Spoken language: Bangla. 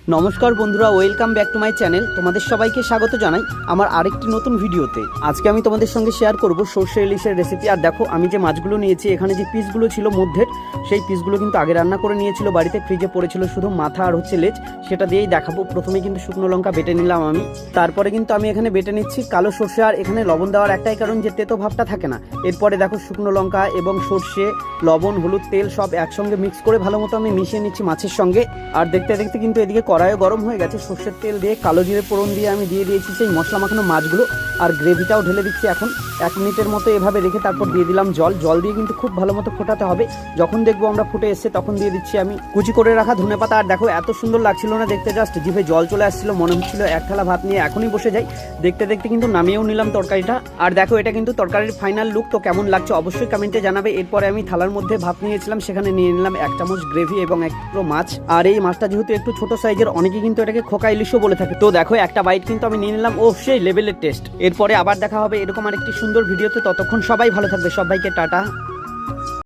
নমস্কার বন্ধুরা, welcome back to my channel. তোমাদের সবাইকে স্বাগত জানাই আমার আরেকটি নতুন ভিডিওতে। আজকে আমি তোমাদের সঙ্গে শেয়ার করব সর্ষে ইলিশের রেসিপি। আর দেখো, আমি যে মাছগুলো নিয়েছি, এখানে যে পিসগুলো ছিল মধ্যের, সেই পিসগুলো কিন্তু আগে রান্না করে নিয়েছিল বাড়িতে, ফ্রিজে পড়েছিল শুধু মাথা আর হচ্ছে লেজ, সেটা দিয়েই দেখাবো। প্রথমে কিন্তু শুকনো লঙ্কা বেটে নিলাম আমি, তারপরে কিন্তু আমি এখানে বেটে নিচ্ছি কালো সর্ষে। আর এখানে লবণ দেওয়ার একটাই কারণ, যে তেতো ভাবটা থাকে না। এরপরে দেখো, শুকনো লঙ্কা এবং সর্ষে, লবণ, হলুদ, তেল সব একসঙ্গে মিক্স করে ভালো মতো আমি মিশিয়ে নিচ্ছি মাছের সঙ্গে। আর দেখতে দেখতে কিন্তু এদিকে কড়াইও গরম হয়ে গেছে। সর্ষের তেল দিয়ে কালো জিরে ফোড়ন দিয়ে আমি দিয়ে দিয়েছি সেই মশলা মাখানো মাছগুলো, আর গ্রেভিটাও ঢেলে দিচ্ছি। এখন 1 মিনিটের মতো এভাবে রেখে তারপর দিয়ে দিলাম জল দিয়ে কিন্তু খুব ভালো মতো ফোটাতে হবে। যখন দেখবো আমরা ফুটে এসছে, তখন দিয়ে দিচ্ছি আমি কুচি করে রাখা ধনেপাতা। আর দেখো, এত সুন্দর লাগছিল না দেখতে, জাস্ট জিভে জল চলে আসছিল, মনে হচ্ছিল এক থালা ভাত নিয়ে এখনই বসে যাই। দেখতে দেখতে কিন্তু নামিয়েও নিলাম তরকারিটা। আর দেখো, এটা কিন্তু তরকারির ফাইনাল লুক। তো কেমন লাগছে অবশ্যই কমেন্টে জানাবে। এরপরে আমি থালার মধ্যে ভাত নিয়েছিলাম, সেখানে নিয়ে নিলাম 1 চামচ গ্রেভি এবং 1 টুকরো মাছ। আর এই মাছটা যেহেতু একটু ছোট সাইজের, অনেকে কিন্তু এটাকে খোকা ইলিশও বলে থাকে। তো দেখো, একটা বাইট কিন্তু আমি নিয়ে নিলাম, ও সেই লেভেলের টেস্ট। এরপরে আবার দেখা হবে এরকম আরেকটি সুন্দর ভিডিওতে। ততক্ষণ সবাই ভালো থাকবে, সবাইকে টাটা।